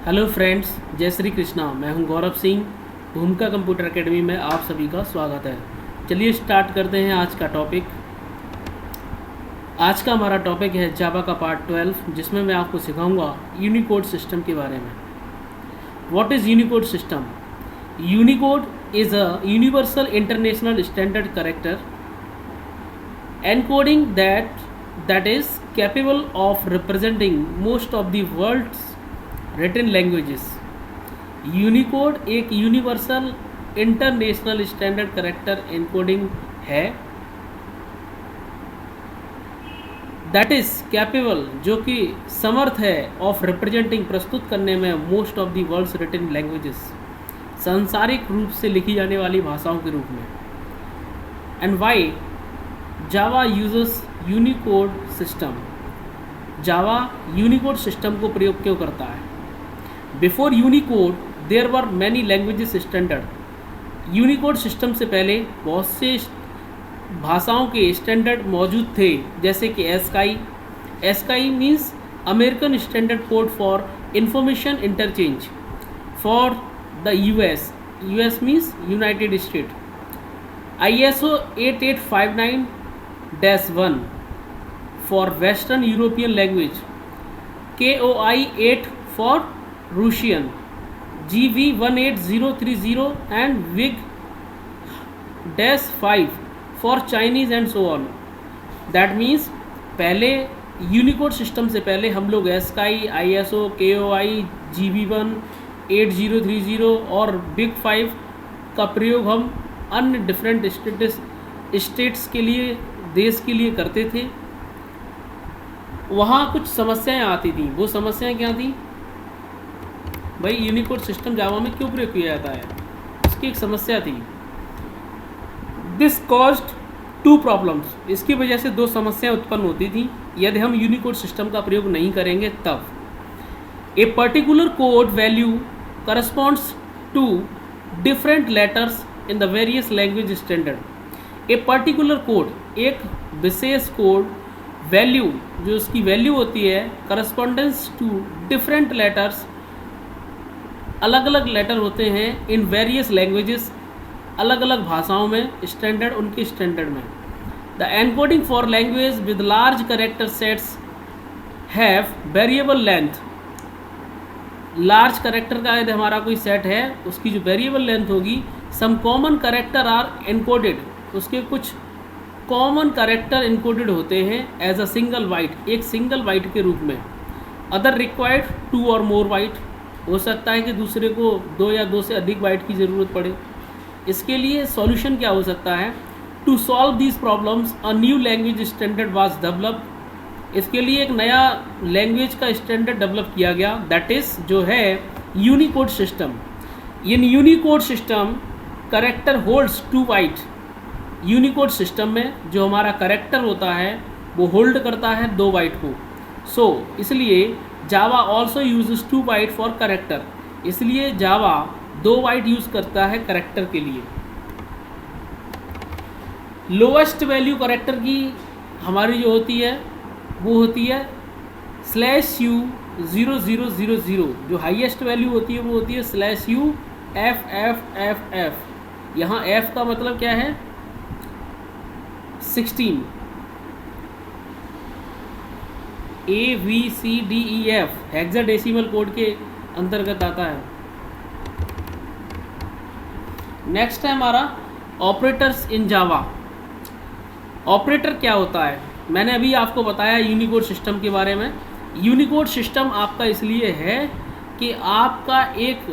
Hello friends, जय श्री कृष्णा। मैं हूं गौरव सिंह। भूमिका कंप्यूटर एकेडमी में आप सभी का स्वागत है। चलिए स्टार्ट करते हैं आज का टॉपिक। आज का हमारा टॉपिक है जावा का पार्ट 12, जिसमें मैं आपको सिखाऊंगा यूनिकोड सिस्टम के बारे में। What is Unicode system? Unicode is a universal international standard character encoding that is capable of representing most of the world's written languages. Unicode एक universal international standard character encoding है that is capable, जो कि समर्थ है, of representing, प्रस्तुत करने में, most of the world's written languages, सांसारिक रूप से लिखी जाने वाली भाषाओं के रूप में। And why Java uses Unicode system? Java Unicode system को प्रयोग क्यों करता है? Before Unicode there were many languages standard. Unicode system से पहले बहुत से भाषाओं के स्टैंडर्ड मौजूद थे, जैसे कि ASCII. ASCII means American standard code for information interchange for the US. US means United state. ISO 8859-1 for Western European language, KOI 8 for Russian, GV 18030 and WIG-5 for Chinese and so on. That means पहले Unicode system से पहले हम लोग ASCII, ISO, KOI, GV1 8030 और WIG-5 का प्रयोग हम अन्य डिफरेंट स्टेट्स के लिए, देश के लिए करते थे। वहाँ कुछ समस्याएं आती थी। वो समस्याएं क्या थी भाई? यूनिकोड सिस्टम जावा में क्यों प्रयोग किया जाता है, इसकी एक समस्या थी। This caused 2 problems. इसकी वजह से 2 समस्याएं उत्पन्न होती थी यदि हम यूनिकोड सिस्टम का प्रयोग नहीं करेंगे तब। A particular code value corresponds to different letters in the various language standard. A particular code, एक विशेष कोड वैल्यू, जो उसकी वैल्यू होती है, करस्पॉन्डेंस टू डिफरेंट लेटर्स, अलग अलग लेटर होते हैं, इन वेरियस लैंग्वेजेस, अलग अलग भाषाओं में, स्टैंडर्ड, उनके स्टैंडर्ड में। The encoding for language with large character sets have variable length. Large character का यदि हमारा कोई सेट है, उसकी जो वेरिएबल लेंथ होगी, some common character are encoded, उसके कुछ कॉमन करेक्टर इनकोडेड होते हैं एज अ सिंगल बाइट, एक सिंगल बाइट के रूप में। अदर रिक्वायर्ड 2 और मोर बाइट, हो सकता है कि दूसरे को 2 या 2 से अधिक बाइट की ज़रूरत पड़े। इसके लिए सॉल्यूशन क्या हो सकता है? To solve these problems a new language standard was developed. इसके लिए एक नया लैंग्वेज का स्टैंडर्ड डेवलप किया गया, दैट इज़ जो है Unicode system. In Unicode system character holds 2 byte. Unicode system में जो हमारा करेक्टर होता है वो होल्ड करता है 2 बाइट को। सो इसलिए Java also uses 2 byte for character. इसलिए जावा 2 बाइट यूज़ करता है करेक्टर के लिए। लोवेस्ट वैल्यू करेक्टर की हमारी जो होती है वो होती है /U0000। जो हाईएस्ट वैल्यू होती है वो होती है /UFFFF। यहाँ F का मतलब क्या है? 16। ABCDEF हेक्साडेसिमल कोड के अंतर्गत आता है। नेक्स्ट है हमारा ऑपरेटर्स इन जावा। ऑपरेटर क्या होता है? मैंने अभी आपको बताया यूनिकोड सिस्टम के बारे में। यूनिकोड सिस्टम आपका इसलिए है कि आपका एक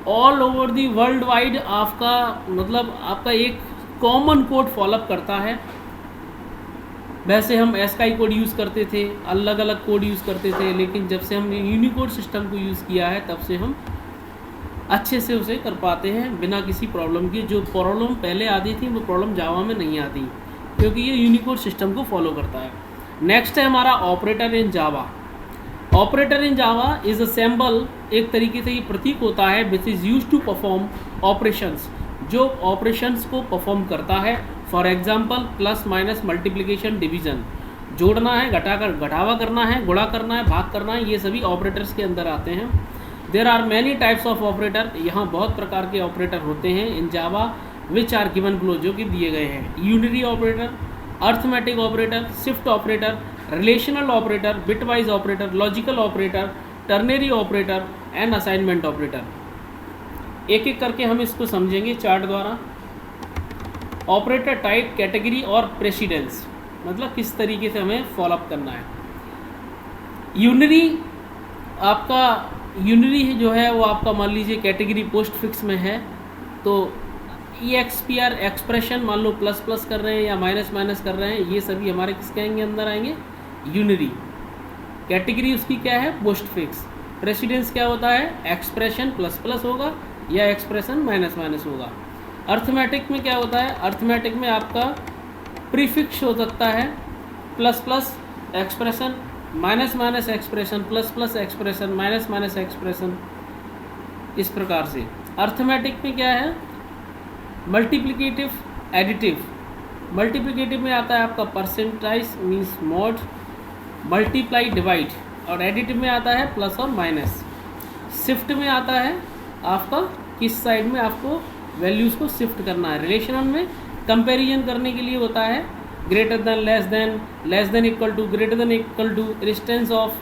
all over the world wide, आपका मतलब आपका एक कॉमन कोड फॉलोअप करता है। वैसे हम एस्काई कोड यूज़ करते थे, अलग अलग कोड यूज़ करते थे, लेकिन जब से हमने यूनिकोड सिस्टम को यूज़ किया है तब से हम अच्छे से उसे कर पाते हैं बिना किसी प्रॉब्लम के। जो प्रॉब्लम पहले आती थी वो प्रॉब्लम जावा में नहीं आती, क्योंकि ये यूनिकोड सिस्टम को फॉलो करता है। नेक्स्ट है हमारा operator in Java. Operator in Java is a symbol, एक तरीके से ये प्रतीक होता है, which is use to perform operations, जो ऑपरेशंस को परफॉर्म करता है। For example plus minus multiplication division, जोड़ना है, घटाकर घटावा करना है, गुणा करना है, भाग करना है, ये सभी ऑपरेटर्स के अंदर आते हैं। There are many types of operator, यहाँ बहुत प्रकार के ऑपरेटर होते हैं in Java which are given below, जो कि दिए गए हैं। Unary operator, arithmetic operator, shift operator, relational operator, bitwise operator, logical operator, ternary operator and assignment operator. एक एक करके हम इसको समझेंगे चार्ट द्वारा। ऑपरेटर टाइप, कैटेगरी और प्रेसिडेंस, मतलब किस तरीके से हमें फॉलोअप करना है। यूनरी आपका यूनरी जो है वो आपका मान लीजिए कैटेगरी पोस्ट फिक्स में है, तो EXPR एक्सप्रेशन मान लो प्लस प्लस कर रहे हैं या माइनस माइनस कर रहे हैं, ये सभी हमारे किसके आएंगे, अंदर आएंगे, यूनरी। कैटेगरी उसकी क्या है, पोस्ट फिक्स। प्रेसिडेंस क्या होता है, एक्सप्रेशन प्लस प्लस होगा या एक्सप्रेशन माइनस माइनस होगा। अर्थमेटिक में क्या होता है, अर्थमेटिक में आपका प्रीफिक्स हो सकता है, plus plus expression, minus minus expression, plus plus expression, minus minus expression, इस प्रकार से। अर्थमेटिक में क्या है, मल्टीप्लिकेटिव, एडिटिव। मल्टीप्लिकेटिव में आता है आपका परसेंटाइज मीन्स मॉड, मल्टीप्लाई, डिवाइड, और एडिटिव में आता है प्लस और माइनस। शिफ्ट में आता है आपका किस साइड में आपको वैल्यूज़ को शिफ्ट करना है। रिलेशनल में कंपैरिजन करने के लिए होता है greater than, less than equal to, greater than equal to, distance of,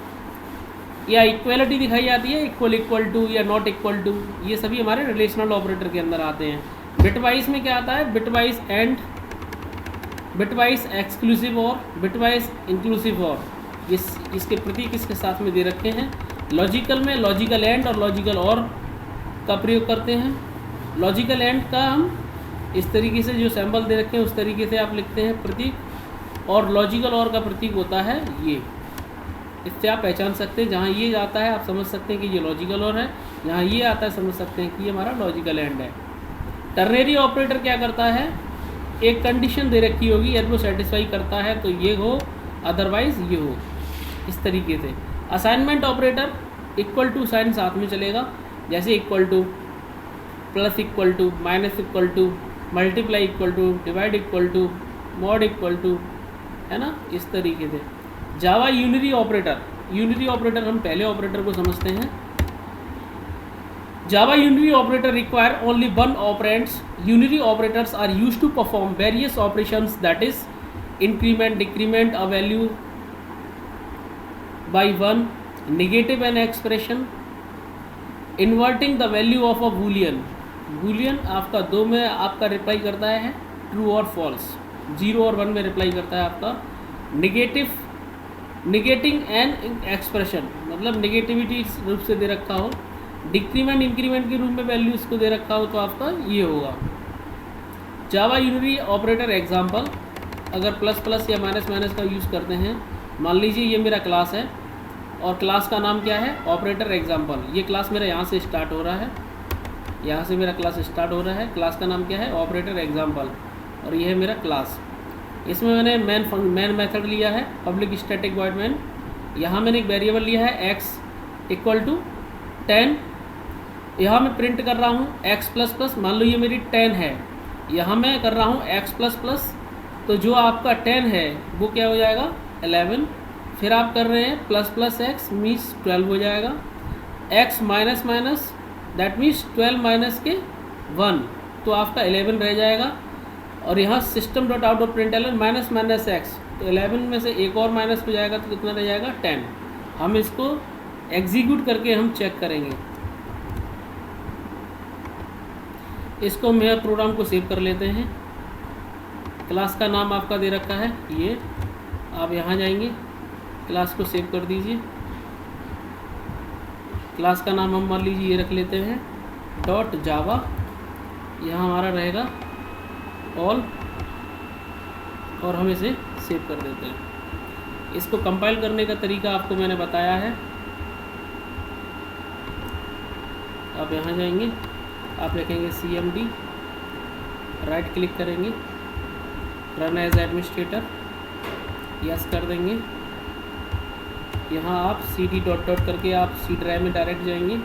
या इक्वलिटी दिखाई जाती है, इक्वल इक्वल टू या नॉट इक्वल टू, ये सभी हमारे रिलेशनल ऑपरेटर के अंदर आते हैं। बिटवाइज में क्या आता है, बिटवाइज एंड, बिटवाइज एक्सक्लूसिव और, बिटवाइज इंक्लूसिव और, इसके प्रतीक इसके साथ में दे रखे हैं। लॉजिकल में लॉजिकल एंड और लॉजिकल और का प्रयोग करते हैं। लॉजिकल एंड का हम इस तरीके से जो सैम्पल दे रखे हैं उस तरीके से आप लिखते हैं प्रतीक, और लॉजिकल और का प्रतीक होता है ये। इससे आप पहचान सकते हैं, जहाँ ये आता है आप समझ सकते हैं कि ये लॉजिकल और है, जहाँ ये आता है समझ सकते हैं कि ये हमारा लॉजिकल एंड है। टर्नरी ऑपरेटर क्या करता है, एक कंडीशन दे रखी होगी, यदि वो सेटिस्फाई करता है तो ये हो, अदरवाइज ये हो, इस तरीके से। Assignment operator equal to sign साथ में चलेगा, जैसे equal to, plus equal to, minus equal to, multiply equal to, divide equal to, mod equal to, है ना, इस तरीके से। Java unary operator, unary operator हम पहले ऑपरेटर को समझते हैं। Java unary operator require only one operands. Unary operators are used to perform various operations, that is increment, decrement a value by one, negative an expression, inverting the value of a boolean. boolean आपका दो में आपका reply करता है true और false, 0 और 1 में reply करता है आपका। निगेटिंग एन एक्सप्रेशन, मतलब नेगेटिविटी रूप से दे रखा हो। डिक्रीमेंट इंक्रीमेंट के रूप में वैल्यू इसको दे रखा हो तो आपका ये होगा। जावा यूनरी ऑपरेटर एग्जांपल, अगर प्लस प्लस या माइनस माइनस का यूज़ करते हैं, मान लीजिए ये मेरा क्लास है और क्लास का नाम क्या है, ऑपरेटर एग्जांपल। ये क्लास मेरा यहाँ से स्टार्ट हो रहा है, यहाँ से मेरा क्लास स्टार्ट हो रहा है, क्लास का नाम क्या है, ऑपरेटर एग्जांपल, और ये है मेरा क्लास। इसमें मैंने मेन मेथड लिया है, पब्लिक स्टैटिक वॉइड मेन। यहाँ मैंने एक वेरिएबल लिया है x इक्वल टू 10, यहाँ मैं प्रिंट कर रहा हूँ x प्लस प्लस, मान लो ये मेरी 10 है, यहाँ मैं कर रहा हूँ x प्लस प्लस, तो जो आपका 10 है वो क्या हो जाएगा 11, फिर आप कर रहे हैं प्लस प्लस x मीन्स 12 हो जाएगा, x minus minus that means 12 minus के 1, तो आपका 11 रह जाएगा। और यहाँ system dot out of print L N minus minus x, तो 11 में से एक और माइनस हो जाएगा तो कितना रह जाएगा 10। हम इसको एग्जीक्यूट करके हम चेक करेंगे। इसको मेरा प्रोग्राम को सेव कर लेते हैं। क्लास का नाम आपका दे रखा है ये, आप यहाँ जाएंगे, क्लास को सेव कर दीजिए। क्लास का नाम हम मान लीजिए ये रख लेते हैं डॉट जावा, यहाँ हमारा रहेगा ऑल, और हम इसे सेव कर देते हैं। इसको कंपाइल करने का तरीका आपको मैंने बताया है। आप यहाँ जाएंगे, आप लिखेंगे CMD, राइट क्लिक करेंगे, रन एज एडमिनिस्ट्रेटर, यस कर देंगे। यहाँ आप CD डॉट डॉट करके आप C ड्राइव में डायरेक्ट जाएंगे।